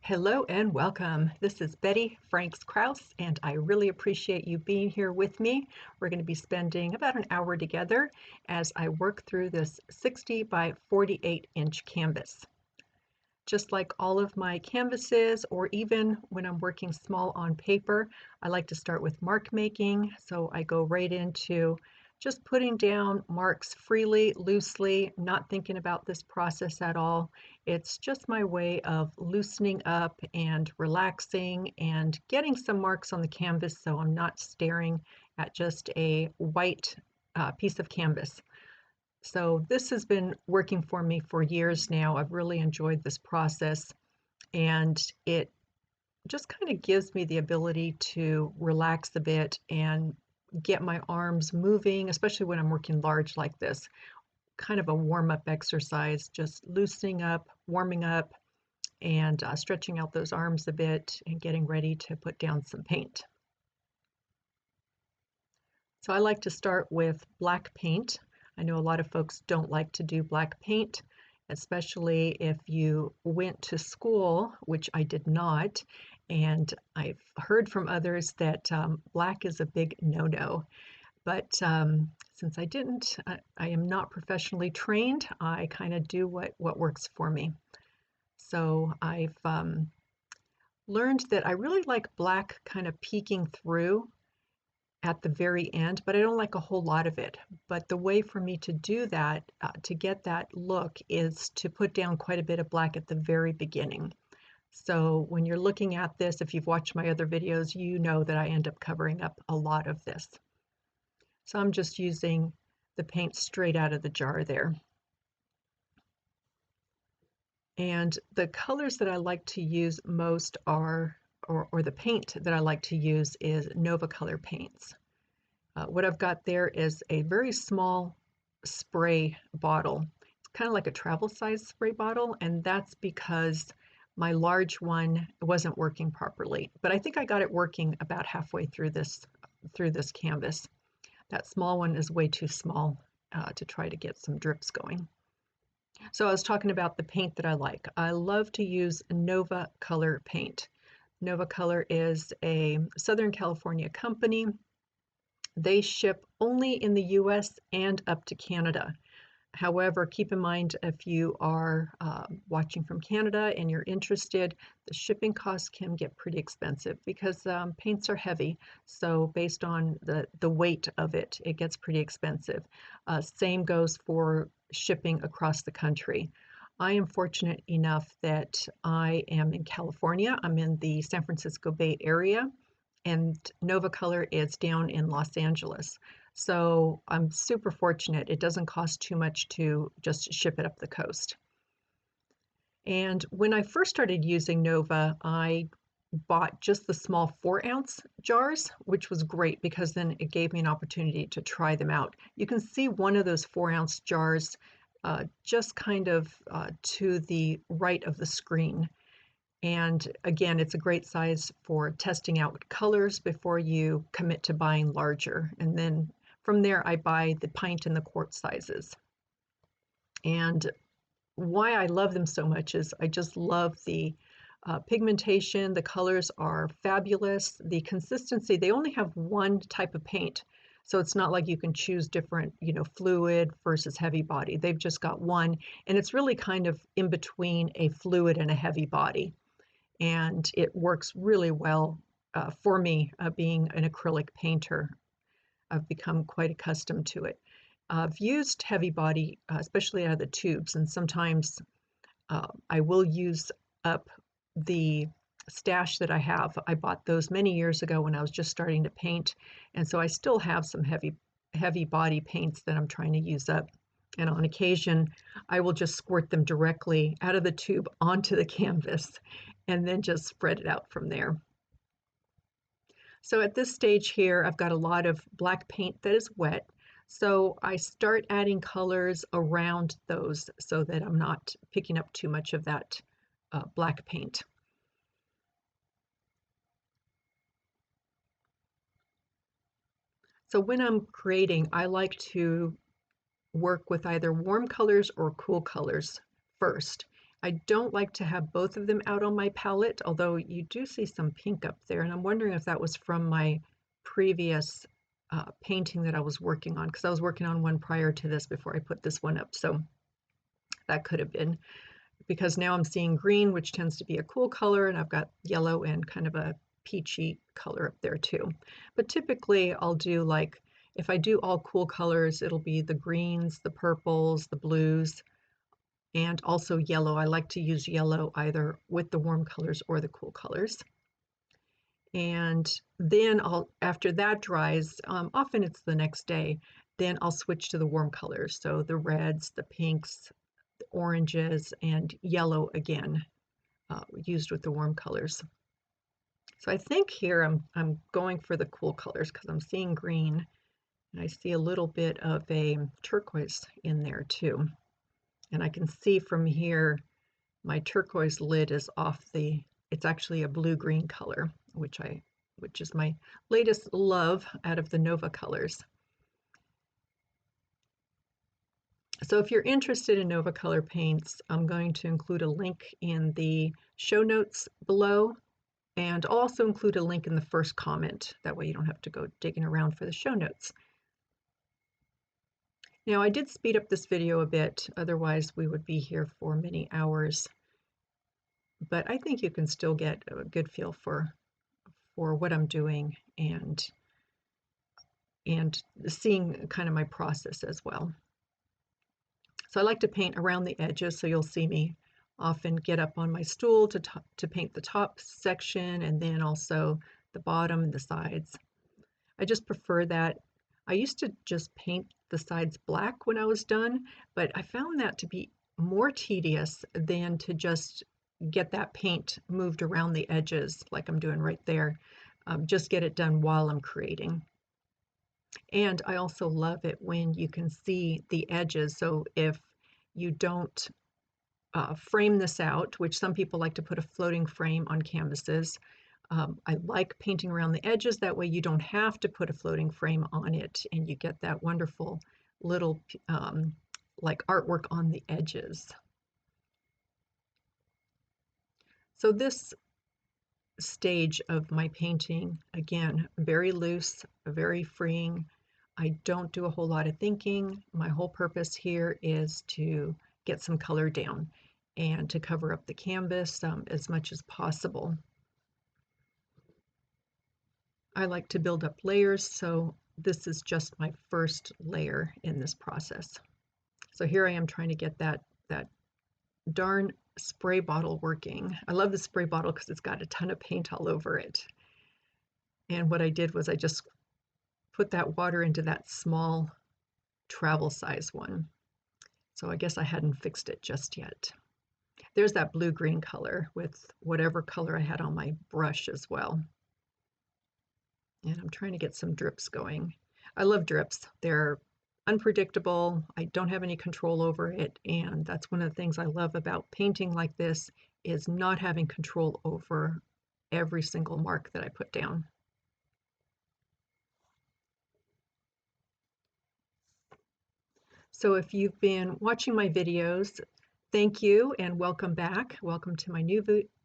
Hello and welcome. This is Betty Franks Krause, and I really appreciate you being here with me. We're going to be spending about an hour together as I work through this 60 by 48 inch canvas. Just like all of my canvases, or even when I'm working small on paper, I like to start with mark making. So I go right into just putting down marks freely, loosely, not thinking about this process at all. It's just my way of loosening up and relaxing and getting some marks on the canvas so I'm not staring at just a white piece of canvas. So this has been working for me for years now. I've really enjoyed this process, and it just kind of gives me the ability to relax a bit and get my arms moving, especially when I'm working large like this. Kind of a warm-up exercise, just loosening up, warming up, and stretching out those arms a bit and getting ready to put down some paint. So I like to start with black paint. I know a lot of folks don't like to do black paint, especially if you went to school, which I did not. And I've heard from others that black is a big no-no. But since I didn't, I am not professionally trained. I kind of do what works for me. So I've learned that I really like black kind of peeking through at the very end, but I don't like a whole lot of it. But the way for me to do that, to get that look, is to put down quite a bit of black at the very beginning. So when you're looking at this, if you've watched my other videos, you know that I end up covering up a lot of this. So I'm just using the paint straight out of the jar there. And the colors that I like to use most are, or the paint that I like to use is Nova Color paints. What I've got there is a very small spray bottle. It's kind of like a travel size spray bottle, and that's because my large one wasn't working properly. But I think I got it working about halfway through this canvas. That small one is way too small to try to get some drips going. So I was talking about the paint that I like. I love to use Nova Color paint. Nova Color is a Southern California company. They ship only in the US and up to Canada. However, keep in mind if you are watching from Canada and you're interested, the shipping costs can get pretty expensive because paints are heavy. So based on the weight of it, it gets pretty expensive. Same goes for shipping across the country. I am fortunate enough that I am in California. I'm in the San Francisco Bay Area, and Nova Color is down in Los Angeles. So I'm super fortunate. It doesn't cost too much to just ship it up the coast. And when I first started using Nova, I bought just the small 4-ounce jars, which was great because then it gave me an opportunity to try them out. You can see one of those 4-ounce jars just kind of to the right of the screen. And again, it's a great size for testing out colors before you commit to buying larger. And then from there, I buy the pint and the quart sizes. And why I love them so much is I just love the pigmentation. The colors are fabulous. The consistency, they only have one type of paint. So it's not like you can choose different, fluid versus heavy body. They've just got one. And it's really kind of in between a fluid and a heavy body. And it works really well for me, being an acrylic painter. I've become quite accustomed to it. I've used heavy body, especially out of the tubes, and sometimes I will use up the stash that I have. I bought those many years ago when I was just starting to paint, and so I still have some heavy body paints that I'm trying to use up. And on occasion, I will just squirt them directly out of the tube onto the canvas and then just spread it out from there. So at this stage here, I've got a lot of black paint that is wet. So I start adding colors around those so that I'm not picking up too much of that black paint. So when I'm creating, I like to work with either warm colors or cool colors first. I don't like to have both of them out on my palette, although you do see some pink up there, and I'm wondering if that was from my previous painting that I was working on, because I was working on one prior to this before I put this one up, so that could have been, because now I'm seeing green, which tends to be a cool color, and I've got yellow and kind of a peachy color up there too. But typically I'll do, like, if I do all cool colors, it'll be the greens, the purples, the blues, and also yellow. I like to use yellow either with the warm colors or the cool colors. And then after that dries, often it's the next day, then I'll switch to the warm colors. So the reds, the pinks, the oranges, and yellow again, used with the warm colors. So I think here I'm going for the cool colors because I'm seeing green, and I see a little bit of a turquoise in there too. And I can see from here my turquoise lid is off it's actually a blue-green color, which is my latest love out of the Nova colors. So if you're interested in Nova color paints, I'm going to include a link in the show notes below, and I'll also include a link in the first comment. That way you don't have to go digging around for the show notes. Now, I did speed up this video a bit, otherwise we would be here for many hours. But I think you can still get a good feel for what I'm doing, and seeing kind of my process as well. So I like to paint around the edges, so you'll see me often get up on my stool to paint the top section, and then also the bottom and the sides. I just prefer that. I used to just paint the sides black when I was done, but I found that to be more tedious than to just get that paint moved around the edges like I'm doing right there. Just get it done while I'm creating. And I also love it when you can see the edges. So if you don't frame this out, which some people like to put a floating frame on canvases, I like painting around the edges. That way you don't have to put a floating frame on it, and you get that wonderful little like artwork on the edges. So this stage of my painting, again, very loose, very freeing. I don't do a whole lot of thinking. My whole purpose here is to get some color down and to cover up the canvas as much as possible. I like to build up layers, so this is just my first layer in this process. So here I am trying to get that darn spray bottle working. I love the spray bottle because it's got a ton of paint all over it. And what I did was I just put that water into that small travel size one. So I guess I hadn't fixed it just yet. There's that blue-green color with whatever color I had on my brush as well. And I'm trying to get some drips going. I love drips. They're unpredictable. I don't have any control over it, and that's one of the things I love about painting like this, is not having control over every single mark that I put down. So if you've been watching my videos, thank you and welcome back. Welcome to my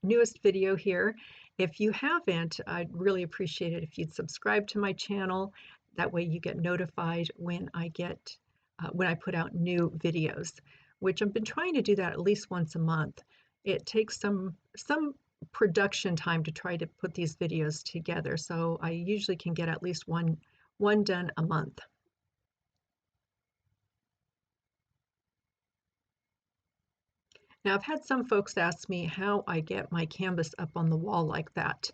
newest video here. If you haven't, I'd really appreciate it if you'd subscribe to my channel. That way you get notified when I put out new videos, which I've been trying to do that at least once a month. It takes some production time to try to put these videos together, so I usually can get at least one done a month. Now, I've had some folks ask me how I get my canvas up on the wall like that.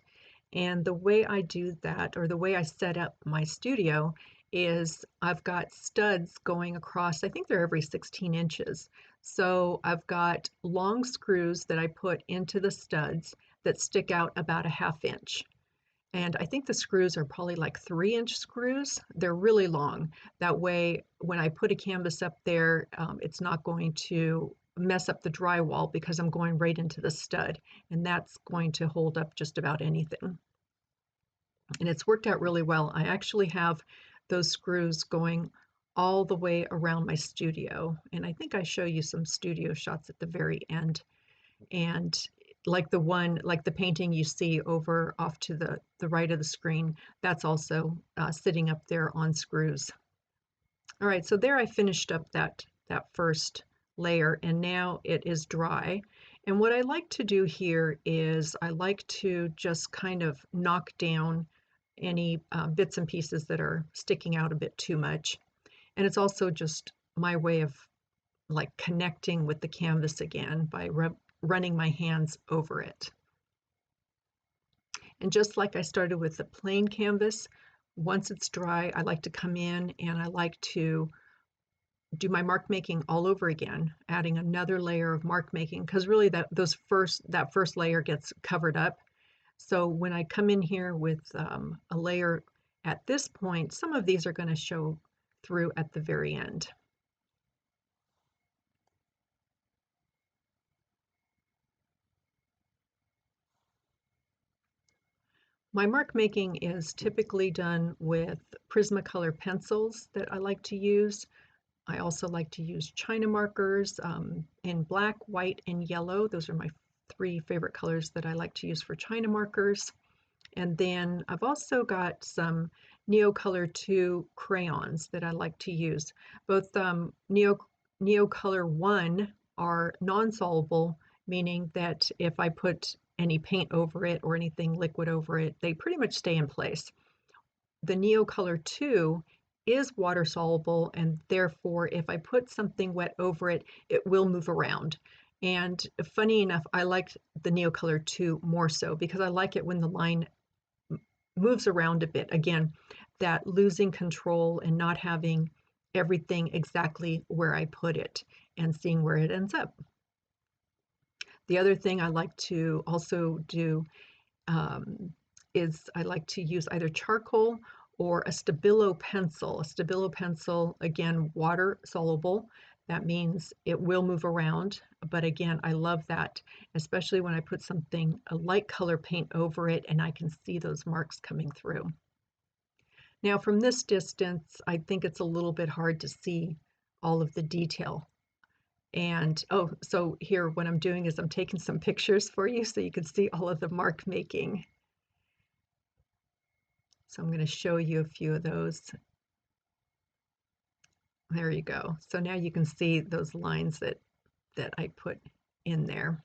And the way I do that, or the way I set up my studio, is I've got studs going across. I think they're every 16 inches. So I've got long screws that I put into the studs that stick out about a ½ inch. And I think the screws are probably like 3-inch screws. They're really long. That way, when I put a canvas up there, it's not going to mess up the drywall because I'm going right into the stud, and that's going to hold up just about anything. And it's worked out really well. I actually have those screws going all the way around my studio, and I think I show you some studio shots at the very end. And like the painting you see over off to the right of the screen, that's also sitting up there on screws. All right, so there I finished up that first layer, and now it is dry. And what I like to do here is I like to just kind of knock down any bits and pieces that are sticking out a bit too much. And it's also just my way of like connecting with the canvas again by running my hands over it. And just like I started with the plain canvas, once it's dry, I like to come in and I like to do my mark making all over again, adding another layer of mark making, because really that first layer gets covered up. So when I come in here with a layer at this point, some of these are going to show through at the very end. My mark making is typically done with Prismacolor pencils that I like to use. I also like to use China markers in black, white, and yellow. Those are my three favorite colors that I like to use for China markers. And then I've also got some Neocolor 2 crayons that I like to use. Both Neocolor 1 are non-soluble, meaning that if I put any paint over it or anything liquid over it, they pretty much stay in place. The Neocolor 2 is water soluble, and therefore if I put something wet over it, it will move around. And funny enough, I like the Neocolor 2 more so because I like it when the line moves around a bit. Again, that losing control and not having everything exactly where I put it and seeing where it ends up. The other thing I like to also do is I like to use either charcoal or a Stabilo pencil. A Stabilo pencil, again, water soluble. That means it will move around. But again, I love that, especially when I put something, a light color paint over it and I can see those marks coming through. Now from this distance, I think it's a little bit hard to see all of the detail. And oh, so here what I'm doing is I'm taking some pictures for you so you can see all of the mark making. So I'm going to show you a few of those. There you go. So now you can see those lines that I put in there.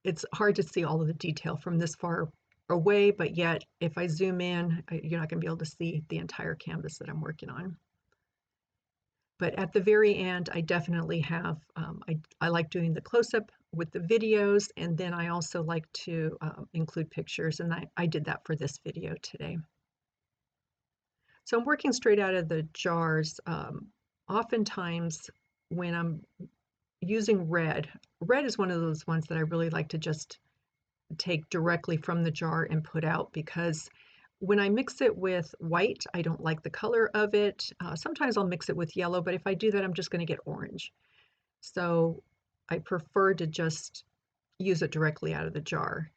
It's hard to see all of the detail from this far away, but yet if I zoom in, you're not going to be able to see the entire canvas that I'm working on. But at the very end, I definitely have, I like doing the close-up with the videos, and then I also like to include pictures, and I did that for this video today. So I'm working straight out of the jars. Oftentimes when I'm using red is one of those ones that I really like to just take directly from the jar and put out, because when I mix it with white, I don't like the color of it. Sometimes I'll mix it with yellow, but if I do that, I'm just going to get orange. So I prefer to just use it directly out of the jar.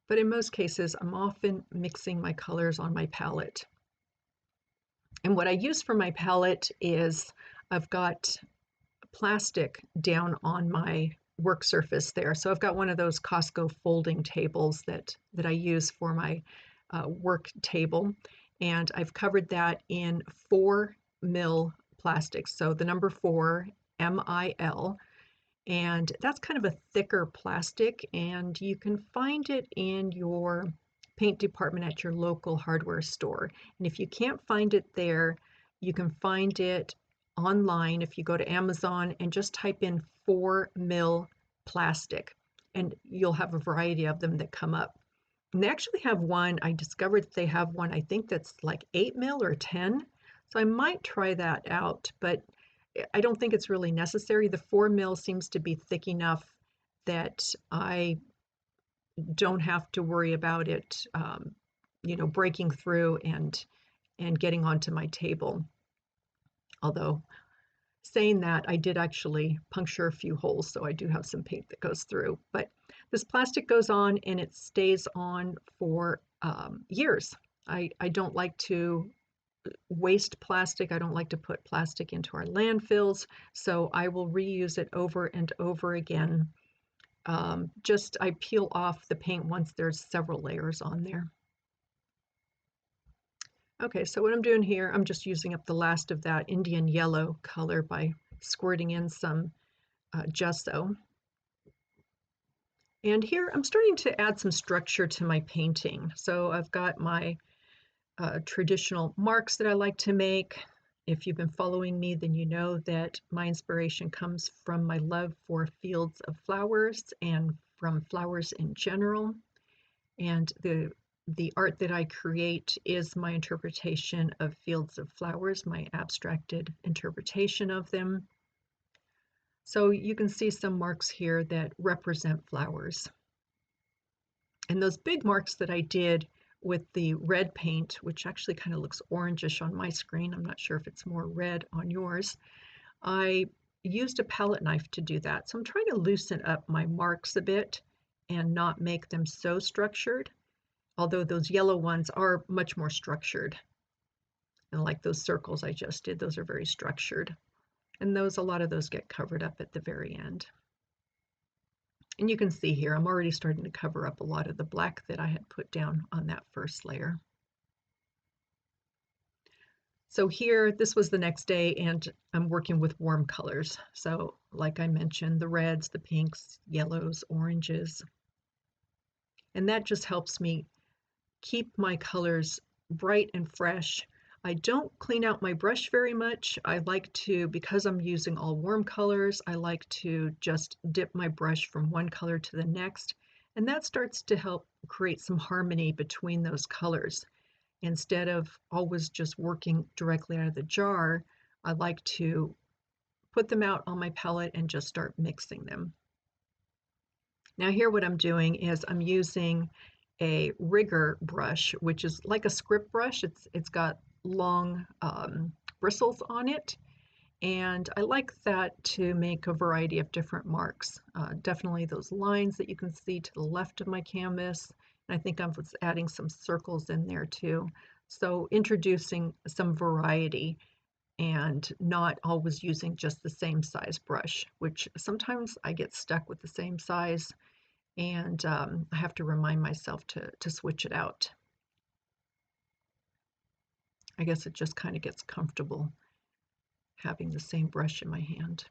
But in most cases, I'm often mixing my colors on my palette. And what I use for my palette is I've got plastic down on my work surface there. So I've got one of those Costco folding tables that I use for my work table. And I've covered that in 4 mil plastic. So the number 4, MIL. And that's kind of a thicker plastic, and you can find it in your paint department at your local hardware store. And if you can't find it there, you can find it online if you go to Amazon and just type in 4 mil plastic, and you'll have a variety of them that come up. And they actually have one, I discovered that they have one, I think that's like 8 mil or 10. So I might try that out, but I don't think it's really necessary. The 4 mil seems to be thick enough that I don't have to worry about it, breaking through and getting onto my table. Although saying that, I did actually puncture a few holes, so I do have some paint that goes through. But this plastic goes on and it stays on for years. I don't like to waste plastic. I don't like to put plastic into our landfills, so I will reuse it over and over again. Just I peel off the paint once there's several layers on there. Okay, so what I'm doing here, I'm just using up the last of that Indian yellow color by squirting in some gesso. And here I'm starting to add some structure to my painting. So I've got my traditional marks that I like to make. If you've been following me, then you know that my inspiration comes from my love for fields of flowers and from flowers in general. And the art that I create is my interpretation of fields of flowers, my abstracted interpretation of them. So you can see some marks here that represent flowers. And those big marks that I did with the red paint, which actually kind of looks orangish on my screen, I'm not sure if it's more red on yours, I used a palette knife to do that. So I'm trying to loosen up my marks a bit and not make them so structured, although those yellow ones are much more structured. And like those circles I just did, those are very structured. And those, a lot of those get covered up at the very end. And you can see here, I'm already starting to cover up a lot of the black that I had put down on that first layer. So here, this was the next day, and I'm working with warm colors. So like I mentioned, the reds, the pinks, yellows, oranges. And that just helps me keep my colors bright and fresh. I don't clean out my brush very much. I like to, because I'm using all warm colors, I like to just dip my brush from one color to the next, and that starts to help create some harmony between those colors. Instead of always just working directly out of the jar, I like to put them out on my palette and just start mixing them. Now here what I'm doing is I'm using a rigger brush, which is like a script brush. It's got long bristles on it, and I like that to make a variety of different marks. Definitely those lines that you can see to the left of my canvas, and I think I was adding some circles in there too. So introducing some variety and not always using just the same size brush, which sometimes I get stuck with the same size, and I have to remind myself to switch it out. I guess it just kind of gets comfortable having the same brush in my hand.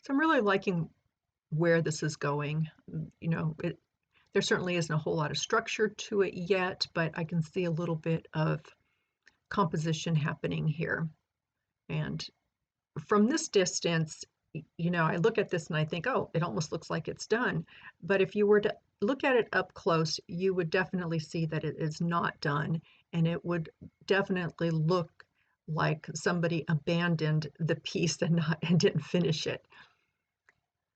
So I'm really liking where this is going. You know, there certainly isn't a whole lot of structure to it yet, but I can see a little bit of composition happening here. And from this distance, you know, I look at this and I think, oh, it almost looks like it's done. But if you were to look at it up close, you would definitely see that it is not done, and it would definitely look like somebody abandoned the piece and didn't finish it.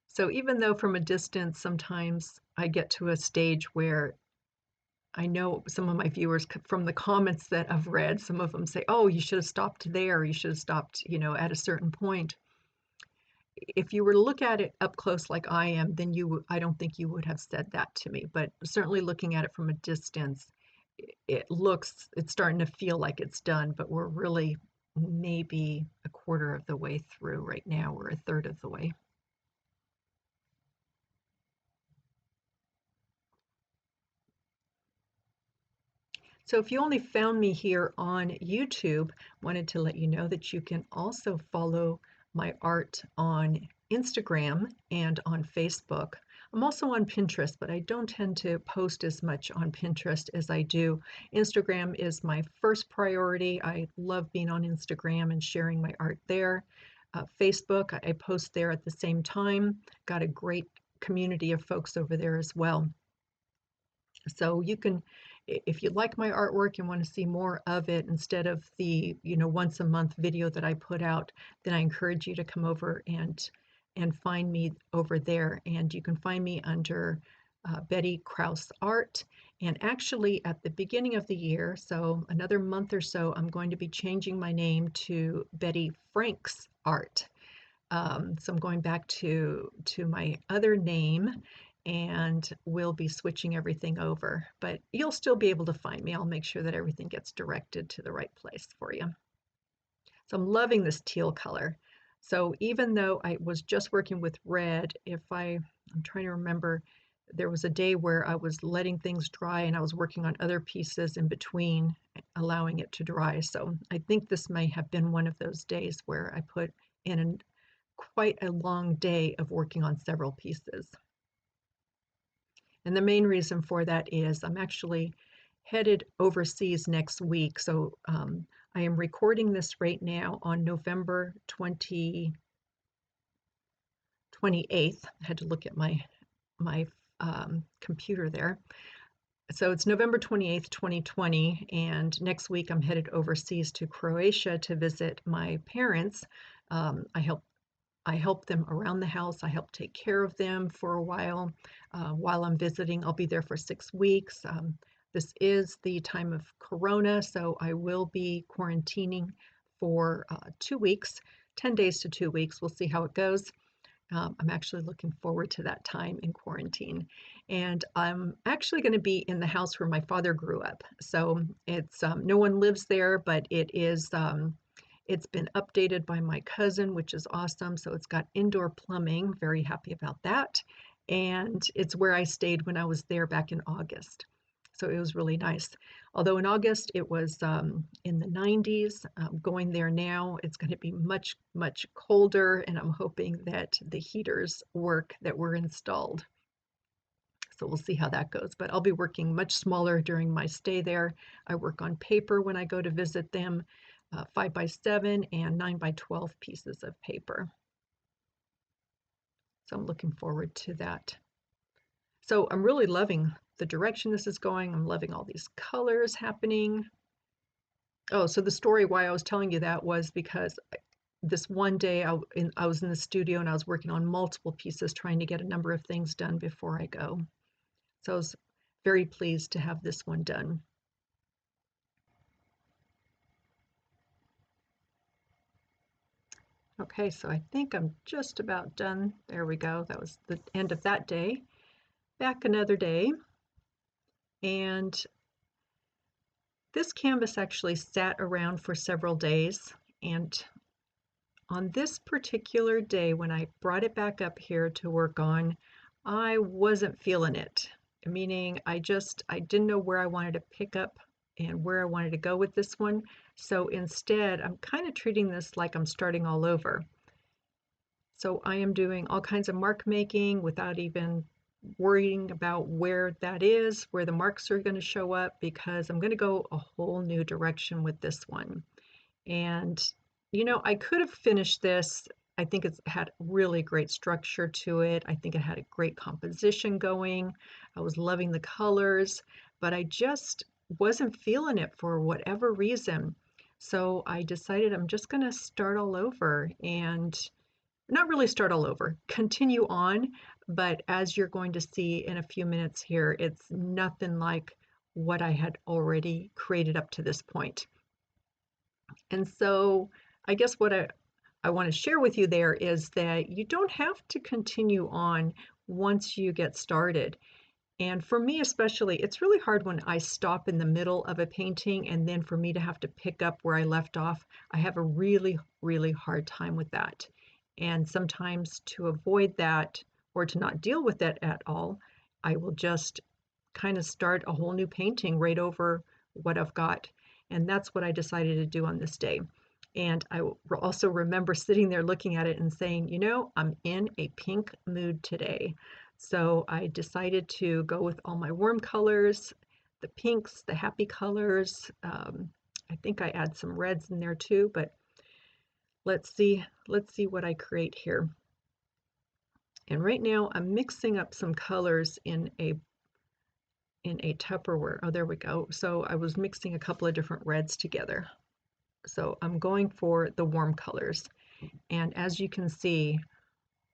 So even though from a distance, sometimes I get to a stage where I know some of my viewers from the comments that I've read, some of them say, oh, you should have stopped there. You should have stopped, you know, at a certain point. If you were to look at it up close like I am, then I don't think you would have said that to me. But certainly looking at it from a distance, it's starting to feel like it's done, but we're really maybe a quarter of the way through right now, or a third of the way. So if you only found me here on YouTube, wanted to let you know that you can also follow my art on Instagram and on Facebook. I'm also on Pinterest, but I don't tend to post as much on Pinterest as I do. Instagram is my first priority. I love being on Instagram and sharing my art there. Facebook, I post there at the same time. Got a great community of folks over there as well. So you can, if you like my artwork and want to see more of it instead of the, you know, once a month video that I put out, then I encourage you to come over and find me over there. And you can find me under Betty Krause Art. And actually at the beginning of the year, so another month or so, I'm going to be changing my name to Betty Franks Art. So I'm going back to my other name, and we'll be switching everything over. But you'll still be able to find me. I'll make sure that everything gets directed to the right place for you. So I'm loving this teal color. So even though I was just working with red, I'm trying to remember, there was a day where I was letting things dry and I was working on other pieces in between, allowing it to dry. So I think this may have been one of those days where I put in quite a long day of working on several pieces. And the main reason for that is I'm actually headed overseas next week. So I am recording this right now on November 28th. I had to look at my computer there. So it's November 28th, 2020, and next week I'm headed overseas to Croatia to visit my parents. I help them around the house. I help take care of them for a while. While I'm visiting, I'll be there for 6 weeks. This is the time of Corona, so I will be quarantining for 2 weeks, 10 days to 2 weeks. We'll see how it goes. I'm actually looking forward to that time in quarantine. And I'm actually going to be in the house where my father grew up. So it's no one lives there, but it's been updated by my cousin, which is awesome. So it's got indoor plumbing. Very happy about that. And it's where I stayed when I was there back in August. So it was really nice. Although in August it was in the 90s, going there now, it's going to be much, much colder, and I'm hoping that the heaters work that were installed. So we'll see how that goes. But I'll be working much smaller during my stay there. I work on paper when I go to visit them, 5x7 and 9x12 pieces of paper. So I'm looking forward to that. So I'm really loving the direction this is going. I'm loving all these colors happening. Oh, so the story why I was telling you that was because this one day I was in the studio and I was working on multiple pieces trying to get a number of things done before I go. So I was very pleased to have this one done. Okay, so I think I'm just about done. There we go. That was the end of that day. Back another day. And this canvas actually sat around for several days. And on this particular day, when I brought it back up here to work on, I wasn't feeling it. Meaning I didn't know where I wanted to pick up and where I wanted to go with this one. So instead, I'm kind of treating this like I'm starting all over. So I am doing all kinds of mark making without even worrying about where that is, where the marks are going to show up, because I'm going to go a whole new direction with this one. And, I could have finished this. I think it's had really great structure to it. I think it had a great composition going. I was loving the colors, but I just wasn't feeling it for whatever reason. So I decided I'm just going to start all over and not really start all over, continue on. But as you're going to see in a few minutes here, it's nothing like what I had already created up to this point. And so I guess what I want to share with you there is that you don't have to continue on once you get started. And for me especially, it's really hard when I stop in the middle of a painting and then for me to have to pick up where I left off. I have a really, really hard time with that. And sometimes to avoid that or to not deal with it at all, I will just kind of start a whole new painting right over what I've got. And that's what I decided to do on this day. And I also remember sitting there looking at it and saying, I'm in a pink mood today. So I decided to go with all my warm colors, the pinks, the happy colors. I think I add some reds in there too, but let's see what I create here. And right now I'm mixing up some colors in a Tupperware. Oh, there we go. So I was mixing a couple of different reds together. So I'm going for the warm colors. And as you can see,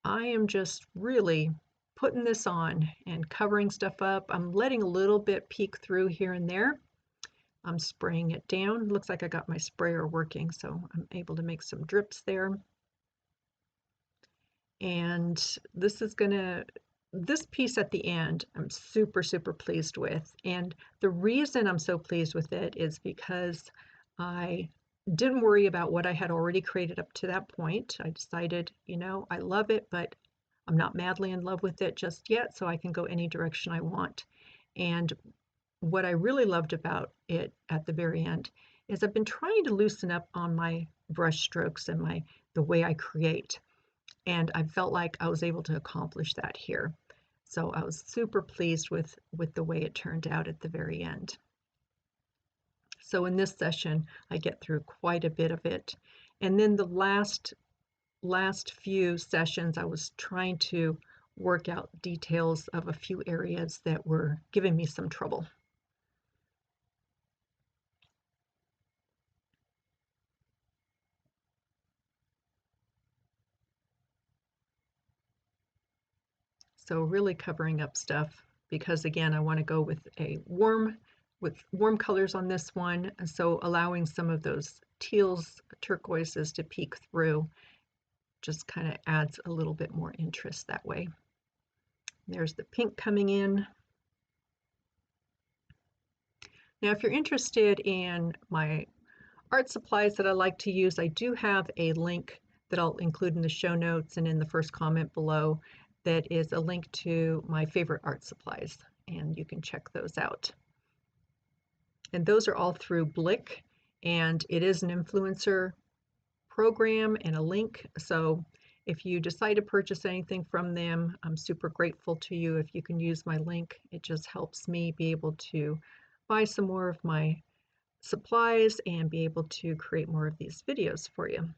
I am just really putting this on and covering stuff up. I'm letting a little bit peek through here and there. I'm spraying it down. Looks like I got my sprayer working, so I'm able to make some drips there. And this is gonna this piece at the end, I'm super, super pleased with. And the reason I'm so pleased with it is because I didn't worry about what I had already created up to that point. I decided, I love it, but I'm not madly in love with it just yet, so I can go any direction I want. And what I really loved about it at the very end is I've been trying to loosen up on my brush strokes and the way I create. And I felt like I was able to accomplish that here. So I was super pleased with the way it turned out at the very end. So in this session, I get through quite a bit of it. And then the last few sessions, I was trying to work out details of a few areas that were giving me some trouble. So really covering up stuff because again, I want to go with warm colors on this one. So allowing some of those teals, turquoises to peek through just kind of adds a little bit more interest that way. There's the pink coming in. Now, if you're interested in my art supplies that I like to use, I do have a link that I'll include in the show notes and in the first comment below that is a link to my favorite art supplies, and you can check those out. And those are all through Blick, and it is an influencer program and a link. So if you decide to purchase anything from them, I'm super grateful to you if you can use my link. It just helps me be able to buy some more of my supplies and be able to create more of these videos for you.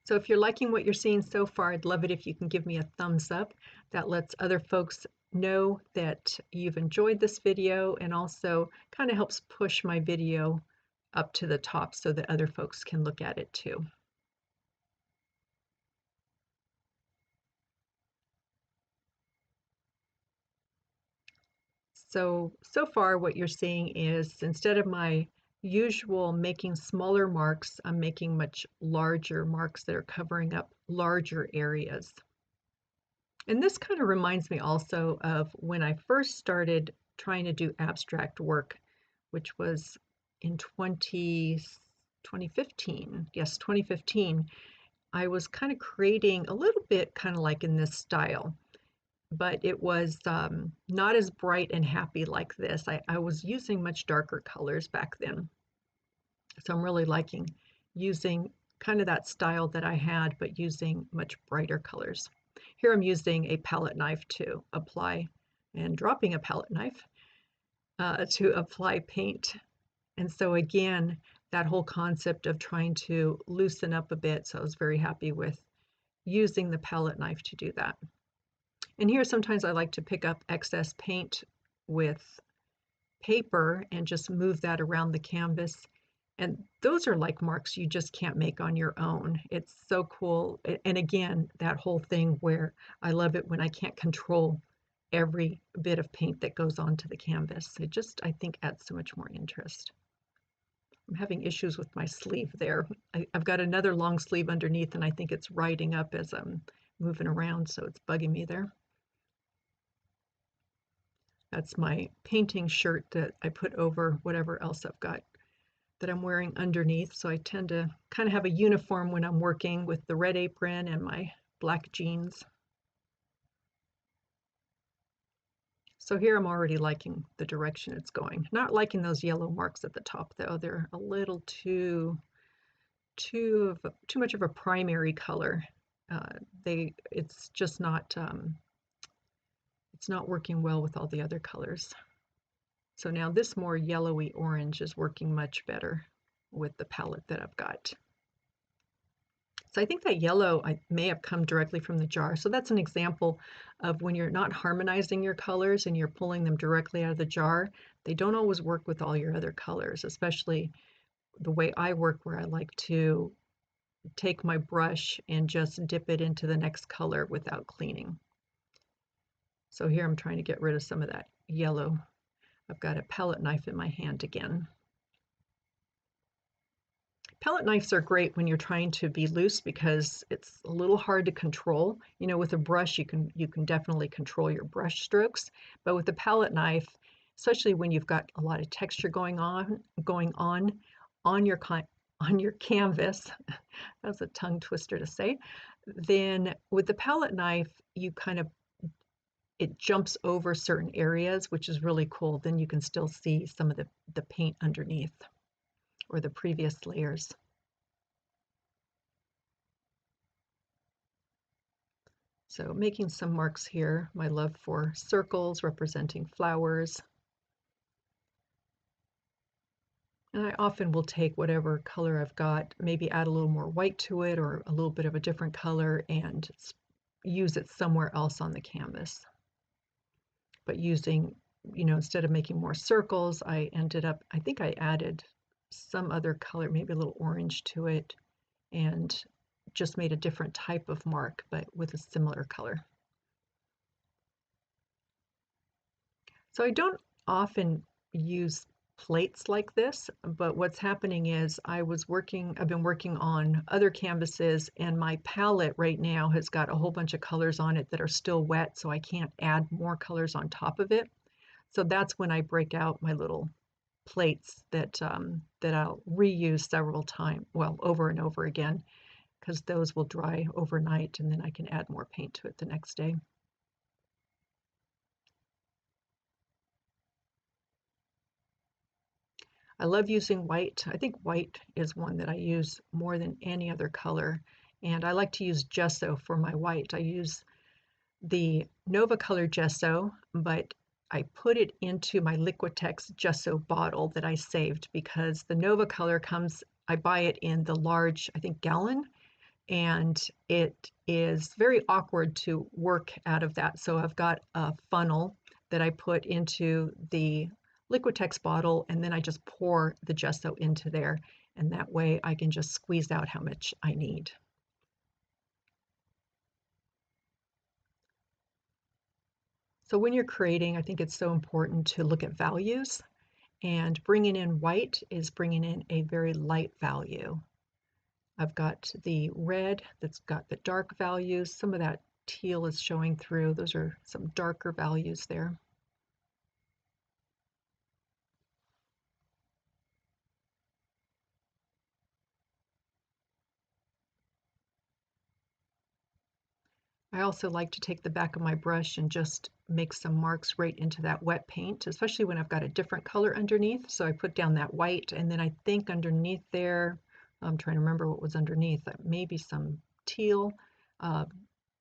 So if you're liking what you're seeing so far, I'd love it if you can give me a thumbs up. That lets other folks know that you've enjoyed this video and also kind of helps push my video up to the top so that other folks can look at it too. So far what you're seeing is instead of my usual making smaller marks, I'm making much larger marks that are covering up larger areas. And this kind of reminds me also of when I first started trying to do abstract work, which was in 2015. Yes, 2015. I was kind of creating a little bit kind of like in this style, but it was not as bright and happy like this. I was using much darker colors back then. So I'm really liking using kind of that style that I had, but using much brighter colors. Here I'm using a palette knife to apply and dropping a palette knife to apply paint. And so again, that whole concept of trying to loosen up a bit. So I was very happy with using the palette knife to do that. And here sometimes I like to pick up excess paint with paper and just move that around the canvas. And those are like marks you just can't make on your own. It's so cool. And again, that whole thing where I love it when I can't control every bit of paint that goes onto the canvas. It just, I think, adds so much more interest. I'm having issues with my sleeve there. I've got another long sleeve underneath and I think it's riding up as I'm moving around, so it's bugging me there. That's my painting shirt that I put over whatever else I've got that I'm wearing underneath. So I tend to kind of have a uniform when I'm working with the red apron and my black jeans. So here I'm already liking the direction it's going. Not liking those yellow marks at the top though. They're a little too much of a primary color. It's just not it's not working well with all the other colors. So now this more yellowy orange is working much better with the palette that I've got. So I think that yellow may have come directly from the jar. So that's an example of when you're not harmonizing your colors and you're pulling them directly out of the jar, they don't always work with all your other colors, especially the way I work where I like to take my brush and just dip it into the next color without cleaning. So here I'm trying to get rid of some of that yellow. I've got a palette knife in my hand again. Palette knives are great when you're trying to be loose because it's a little hard to control. You know, with a brush, you can definitely control your brush strokes, but with a palette knife, especially when you've got a lot of texture going on on your canvas, that's a tongue twister to say, then with the palette knife, you kind of it jumps over certain areas, which is really cool. Then you can still see some of the paint underneath or the previous layers. So making some marks here, my love for circles representing flowers. And I often will take whatever color I've got, maybe add a little more white to it or a little bit of a different color and use it somewhere else on the canvas. But using, instead of making more circles, I think I added some other color, maybe a little orange to it, and just made a different type of mark, but with a similar color. So I don't often use plates like this, but what's happening is I've been working on other canvases, and my palette right now has got a whole bunch of colors on it that are still wet, so I can't add more colors on top of it. So that's when I break out my little plates that I'll reuse several times, well, over and over again, because those will dry overnight and then I can add more paint to it the next day. I love using white. I think white is one that I use more than any other color. And I like to use gesso for my white. I use the Nova Color gesso, but I put it into my Liquitex gesso bottle that I saved because the Nova Color I buy it in the large, I think, gallon, and it is very awkward to work out of that. So I've got a funnel that I put into the Liquitex bottle, and then I just pour the gesso into there, and that way I can just squeeze out how much I need. So when you're creating, I think it's so important to look at values, and bringing in white is bringing in a very light value. I've got the red that's got the dark values. Some of that teal is showing through. Those are some darker values there. I also like to take the back of my brush and just make some marks right into that wet paint, especially when I've got a different color underneath. So I put down that white, and then I think underneath there, I'm trying to remember what was underneath, maybe some teal. Uh,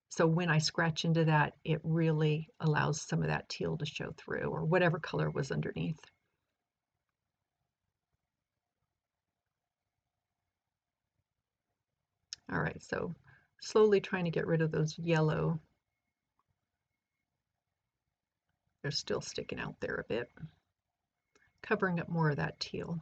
so when I scratch into that, it really allows some of that teal to show through, or whatever color was underneath. All right, so slowly trying to get rid of those yellow. They're still sticking out there a bit, covering up more of that teal.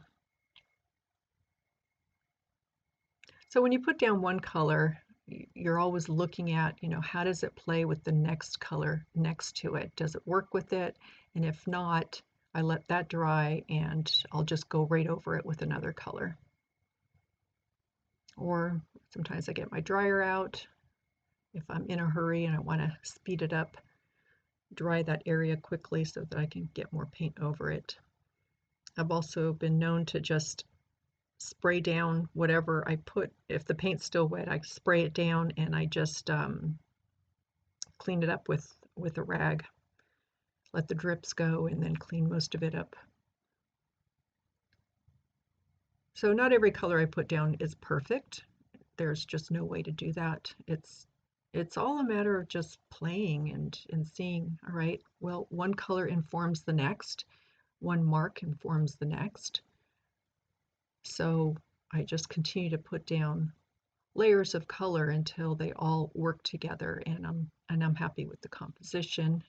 So when you put down one color, you're always looking at, how does it play with the next color next to it? Does it work with it? And if not, I let that dry and I'll just go right over it with another color. Or sometimes I get my dryer out if I'm in a hurry and I want to speed it up, dry that area quickly so that I can get more paint over it. I've also been known to just spray down whatever I put. If the paint's still wet, I spray it down and I just clean it up with a rag. Let the drips go and then clean most of it up. So not every color I put down is perfect. There's just no way to do that. It's all a matter of just playing and seeing, all right, well, one color informs the next, one mark informs the next. So I just continue to put down layers of color until they all work together, and I'm happy with the composition.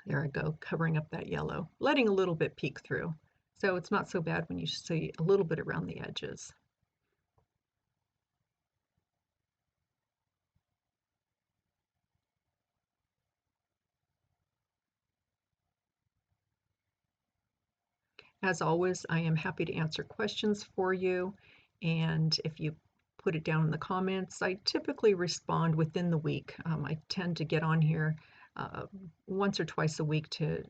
There I go, covering up that yellow, letting a little bit peek through. So it's not so bad when you see a little bit around the edges. As always, I am happy to answer questions for you, and if you put it down in the comments, I typically respond within the week. I tend to get on here uh, once or twice a week to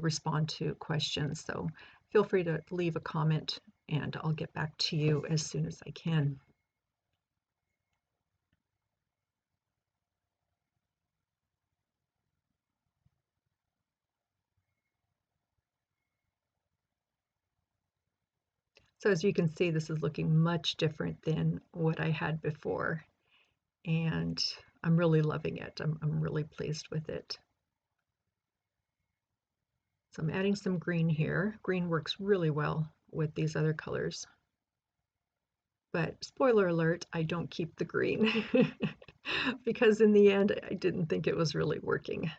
respond to questions, so feel free to leave a comment and I'll get back to you as soon as I can. So as you can see, this is looking much different than what I had before, and I'm really loving it. I'm really pleased with it. So I'm adding some green here. Green works really well with these other colors. But spoiler alert, I don't keep the green because in the end, I didn't think it was really working.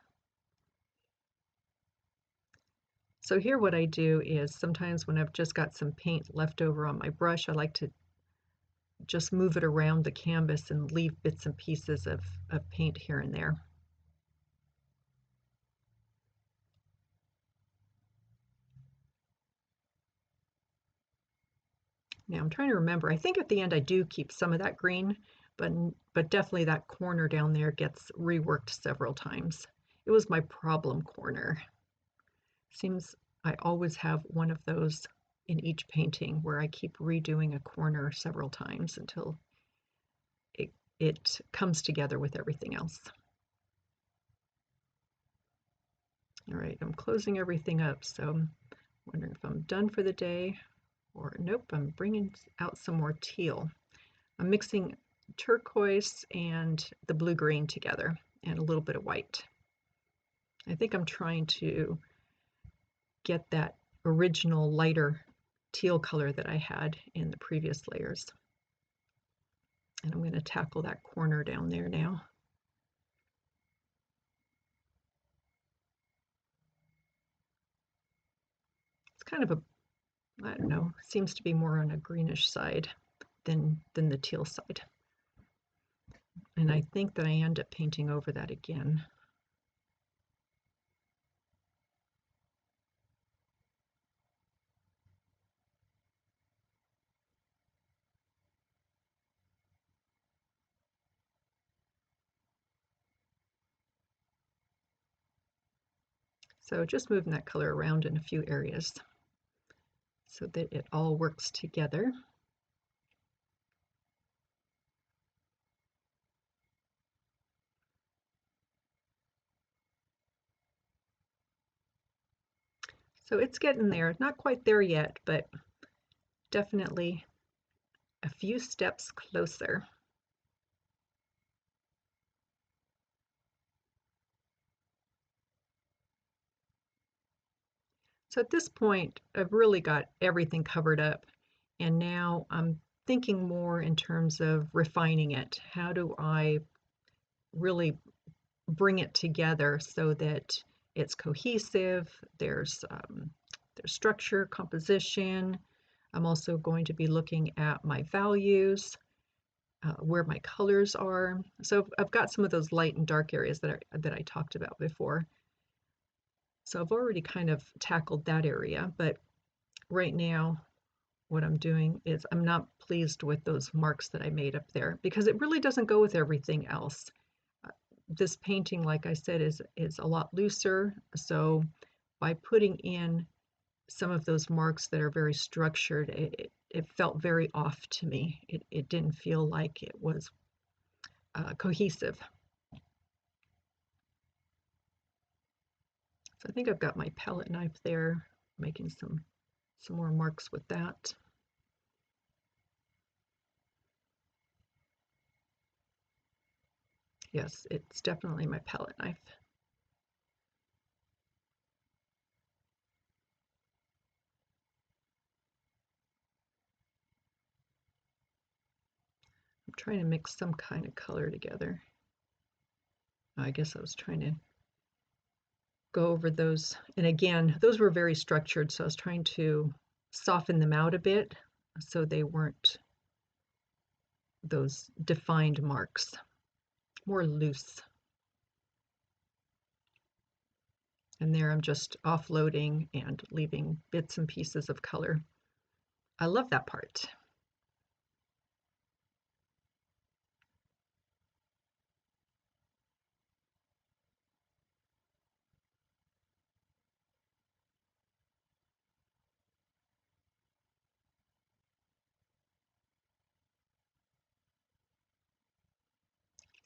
So here what I do is sometimes when I've just got some paint left over on my brush, I like to just move it around the canvas and leave bits and pieces of paint here and there. Now I'm trying to remember, I think at the end I do keep some of that green, but definitely that corner down there gets reworked several times. It was my problem corner. Seems I always have one of those in each painting where I keep redoing a corner several times until it comes together with everything else. All right, I'm closing everything up, so I'm wondering if I'm done for the day or nope, I'm bringing out some more teal. I'm mixing turquoise and the blue-green together and a little bit of white. I think I'm trying to get that original lighter teal color that I had in the previous layers. And I'm going to tackle that corner down there now. It's kind of a, I don't know, seems to be more on a greenish side than the teal side. And I think that I end up painting over that again. So just moving that color around in a few areas so that it all works together. So it's getting there, not quite there yet, but definitely a few steps closer. So at this point, I've really got everything covered up, and now I'm thinking more in terms of refining it. How do I really bring it together so that it's cohesive, there's structure, composition. I'm also going to be looking at my values, where my colors are. So I've got some of those light and dark areas that I talked about before. So I've already kind of tackled that area, but right now what I'm doing is I'm not pleased with those marks that I made up there because it really doesn't go with everything else. This painting, like I said, is a lot looser, so by putting in some of those marks that are very structured, it felt very off to me. It didn't feel like it was cohesive. So I think I've got my palette knife there, making some more marks with that. Yes, it's definitely my palette knife. I'm trying to mix some kind of color together. I guess I was trying to go over those. And again, those were very structured, so I was trying to soften them out a bit so they weren't those defined marks, more loose. And there I'm just offloading and leaving bits and pieces of color. I love that part.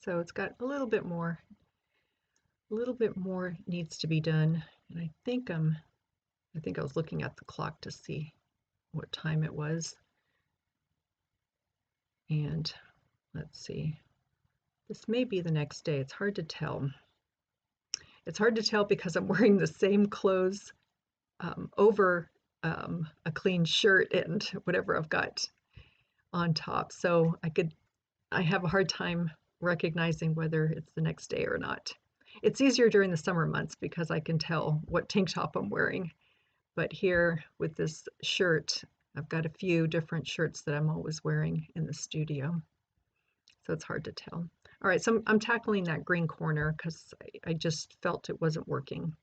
So it's got a little bit more needs to be done. And I think I was looking at the clock to see what time it was. And let's see, this may be the next day. It's hard to tell. It's hard to tell because I'm wearing the same clothes over a clean shirt and whatever I've got on top. So I have a hard time recognizing whether it's the next day or not. It's easier during the summer months because I can tell what tank top I'm wearing. But here with this shirt, I've got a few different shirts that I'm always wearing in the studio. So it's hard to tell. All right, so I'm tackling that green corner because I just felt it wasn't working.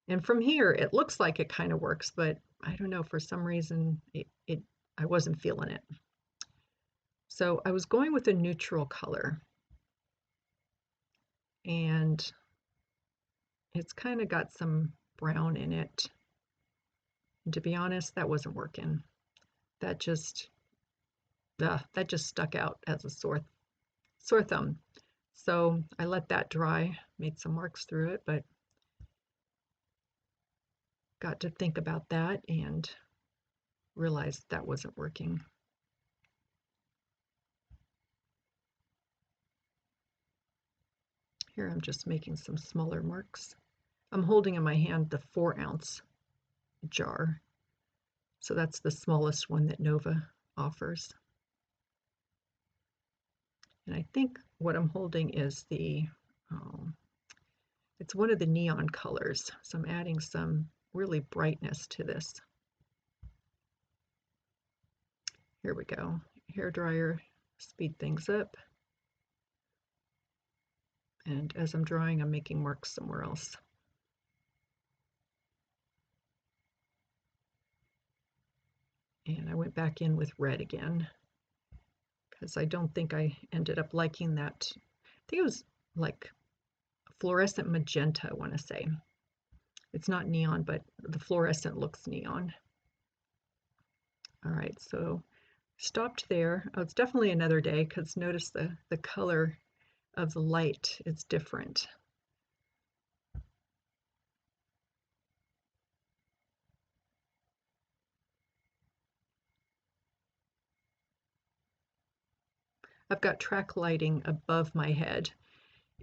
And from here, it looks like it kind of works, but I don't know, for some reason, I wasn't feeling it. So I was going with a neutral color, and it's kind of got some brown in it. And to be honest, that wasn't working. That just stuck out as a sore thumb. So I let that dry, made some marks through it, but got to think about that and realized that wasn't working. Here I'm just making some smaller marks. I'm holding in my hand the 4-ounce jar. So that's the smallest one that Nova offers. And I think what I'm holding is it's one of the neon colors. So I'm adding some really brightness to this. Here we go. Hair dryer, speed things up. And as I'm drawing, I'm making marks somewhere else. And I went back in with red again because I don't think I ended up liking that. I think it was like fluorescent magenta, I want to say. It's not neon, but the fluorescent looks neon. All right, so stopped there. Oh, it's definitely another day because notice the color of the light is different. I've got track lighting above my head,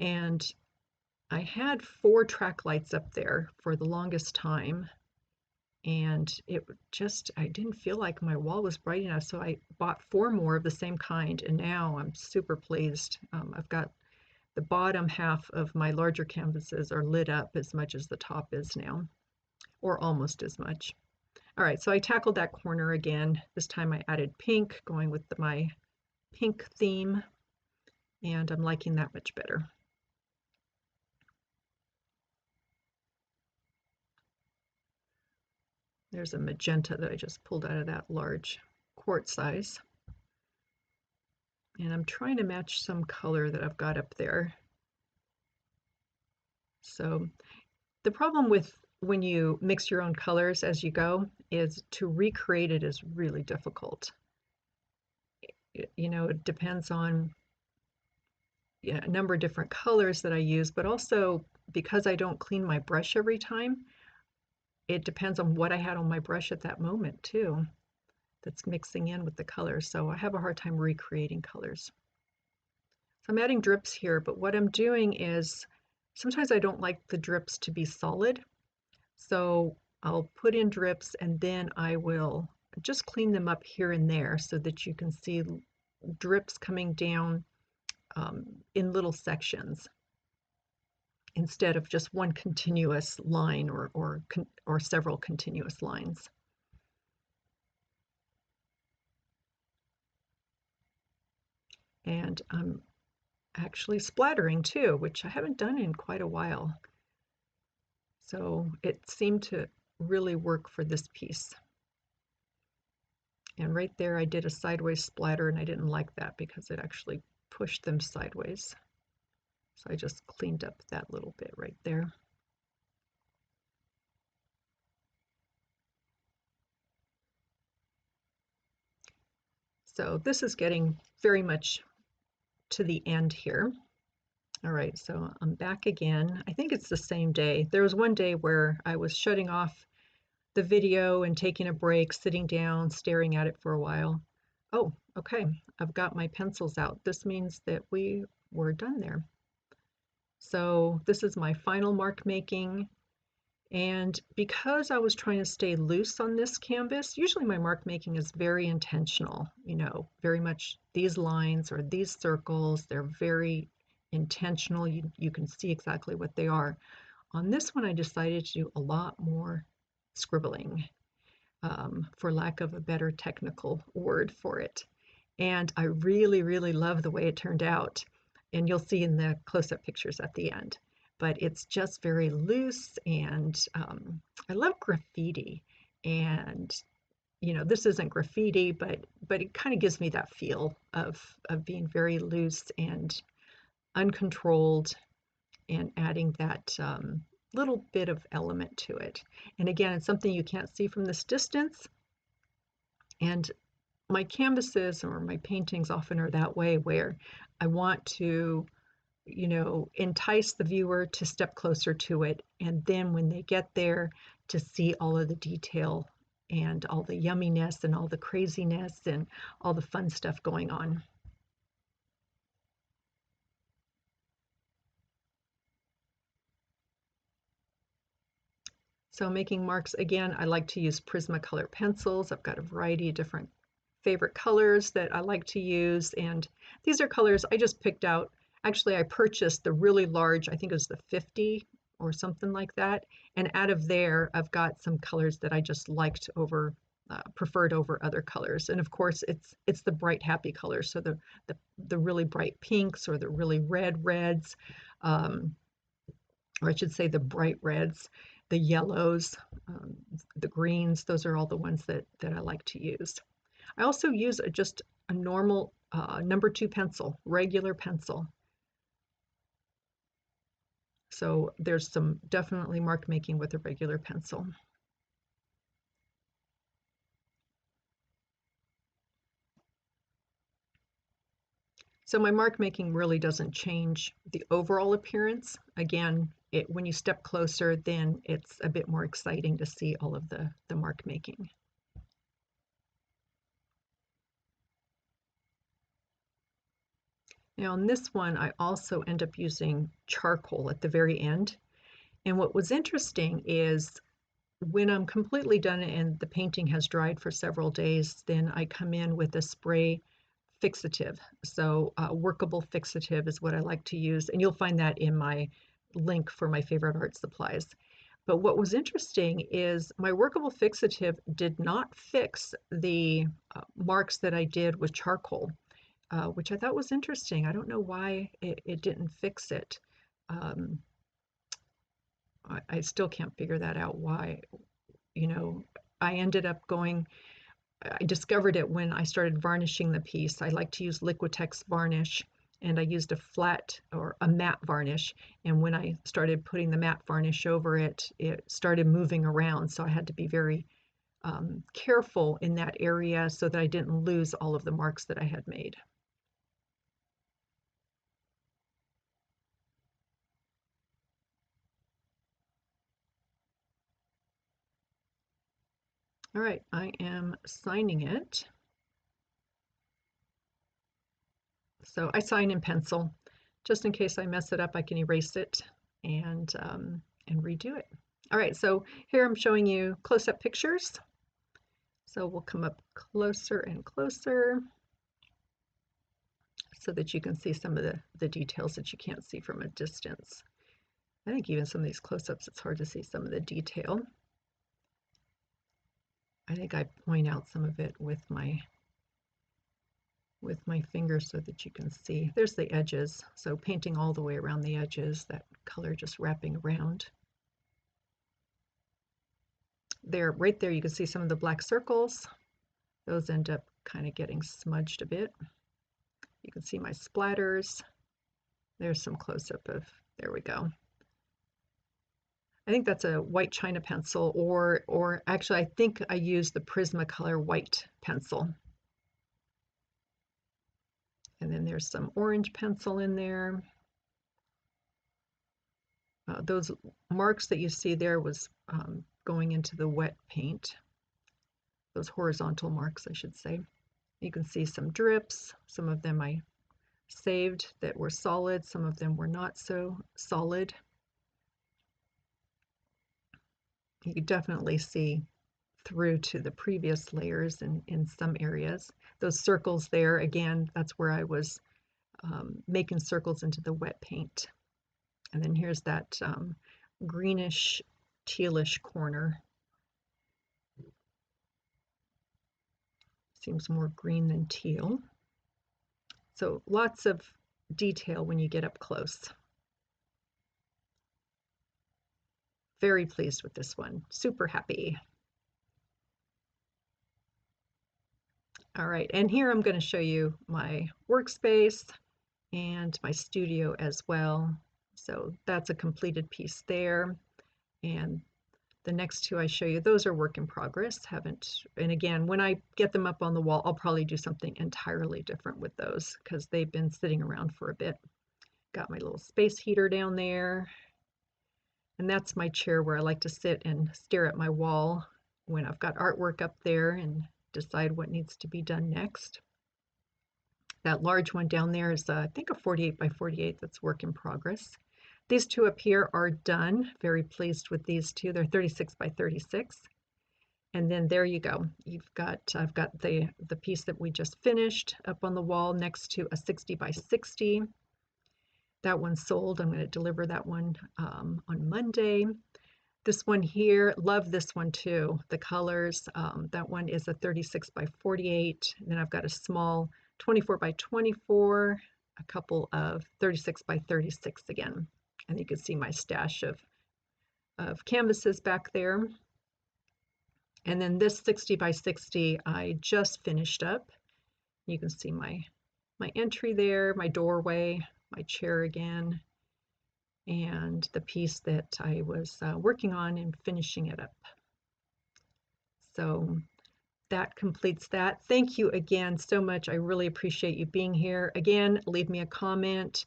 and I had 4 track lights up there for the longest time, and I didn't feel like my wall was bright enough, so I bought 4 more of the same kind, and now I'm super pleased. I've got the bottom half of my larger canvases are lit up as much as the top is now, or almost as much. All right, so I tackled that corner again. This time I added pink, going with my pink theme, and I'm liking that much better. There's a magenta that I just pulled out of that large quart size. And I'm trying to match some color that I've got up there. So the problem with when you mix your own colors as you go is to recreate it is really difficult. You know, it depends on a number of different colors that I use, but also because I don't clean my brush every time, it depends on what I had on my brush at that moment too, that's mixing in with the colors. So I have a hard time recreating colors. So I'm adding drips here, but what I'm doing is sometimes I don't like the drips to be solid. So I'll put in drips and then I will just clean them up here and there so that you can see drips coming down in little sections instead of just one continuous line or several continuous lines. And I'm actually splattering too, which I haven't done in quite a while. So it seemed to really work for this piece. And right there I did a sideways splatter, and I didn't like that because it actually pushed them sideways. So I just cleaned up that little bit right there. So this is getting very much to the end here. All right, so I'm back again. I think it's the same day. There was one day where I was shutting off the video and taking a break, sitting down, staring at it for a while. Oh, okay, I've got my pencils out. This means that we were done there. So this is my final mark making. And because I was trying to stay loose on this canvas, usually my mark making is very intentional, you know, very much these lines or these circles, they're very intentional. You can see exactly what they are. On this one, I decided to do a lot more scribbling, for lack of a better technical word for it. And I really, really love the way it turned out. And you'll see in the close-up pictures at the end. But it's just very loose, and I love graffiti. And you know, this isn't graffiti, but it kind of gives me that feel of being very loose and uncontrolled, and adding that little bit of element to it. And again, it's something you can't see from this distance. And my canvases or my paintings often are that way, where I want to, you know, entice the viewer to step closer to it, and then when they get there, to see all of the detail and all the yumminess and all the craziness and all the fun stuff going on. So making marks, again, I like to use Prismacolor pencils. I've got a variety of different favorite colors that I like to use, and these are colors I just picked out. Actually, I purchased the really large, I think it was the 50 or something like that, and out of there I've got some colors that I just liked over, preferred over other colors. And of course it's the bright happy colors, so the really bright pinks or the really red reds, um, or I should say the bright reds, the yellows, um, the greens. Those are all the ones that I like to use. I also use just a normal number 2 pencil, regular pencil. So there's some definitely mark making with a regular pencil. So my mark making really doesn't change the overall appearance. Again, when you step closer, then it's a bit more exciting to see all of the mark making. Now on this one, I also end up using charcoal at the very end. And what was interesting is when I'm completely done and the painting has dried for several days, then I come in with a spray fixative. So workable fixative is what I like to use. And you'll find that in my link for my favorite art supplies. But what was interesting is my workable fixative did not fix the marks that I did with charcoal, which I thought was interesting. I don't know why it didn't fix it. Um, I still can't figure that out, why. You know, I ended up going, I discovered it when I started varnishing the piece. I like to use Liquitex varnish, and I used a flat or a matte varnish. And when I started putting the matte varnish over it, it started moving around. So I had to be very careful in that area so that I didn't lose all of the marks that I had made. All right, I am signing it. So I sign in pencil. Just in case I mess it up, I can erase it and redo it. All right, so here I'm showing you close-up pictures. So we'll come up closer and closer so that you can see some of the details that you can't see from a distance. I think even some of these close-ups, it's hard to see some of the detail. I think I point out some of it with my with my finger so that you can see. There's the edges, so painting all the way around the edges, that color just wrapping around. There, right there, you can see some of the black circles. Those end up kind of getting smudged a bit. You can see my splatters. There's some close-up of, there we go. I think that's a white china pencil, or actually I think I used the Prismacolor white pencil. And then there's some orange pencil in there. Those marks that you see there was going into the wet paint. Those horizontal marks, I should say. You can see some drips. Some of them I saved that were solid. Some of them were not so solid. You can definitely see through to the previous layers in some areas. Those circles there, again, that's where I was making circles into the wet paint. And then here's that greenish, tealish corner. Seems more green than teal. So lots of detail when you get up close. Very pleased with this one. Super happy. All right, and here I'm going to show you my workspace and my studio as well. So that's a completed piece there. And the next two I show you, those are work in progress. And again, when I get them up on the wall, I'll probably do something entirely different with those because they've been sitting around for a bit. Got my little space heater down there. And that's my chair where I like to sit and stare at my wall when I've got artwork up there and decide what needs to be done next. That large one down there is, I think, a 48 by 48. That's work in progress. These two up here are done. Very pleased with these two. They're 36 by 36. And then there you go. I've got the piece that we just finished up on the wall next to a 60 by 60. That one's sold. I'm going to deliver that one on Monday. This one here, love this one too. The colors, that one is a 36 by 48. And then I've got a small 24 by 24, a couple of 36 by 36 again. And you can see my stash of canvases back there. And then this 60 by 60, I just finished up. You can see my entry there, my doorway, my chair again, and the piece that I was working on and finishing it up. So that completes that. Thank you again so much. I really appreciate you being here. Again, leave me a comment.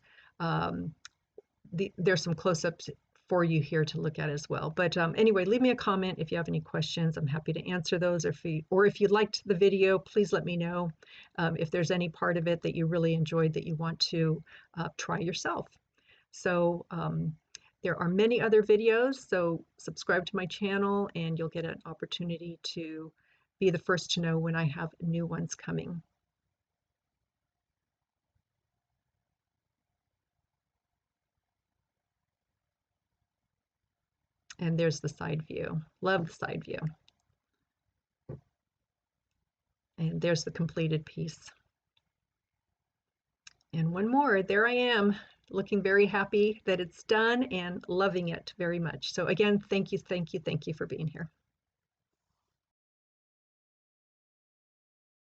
There's some close-ups for you here to look at as well. But anyway, leave me a comment if you have any questions. I'm happy to answer those. Or if you liked the video, please let me know if there's any part of it that you really enjoyed that you want to try yourself. So there are many other videos, so subscribe to my channel and you'll get an opportunity to be the first to know when I have new ones coming. And there's the side view. Love the side view. And there's the completed piece. And one more, there I am, looking very happy that it's done and loving it very much. So again, thank you for being here.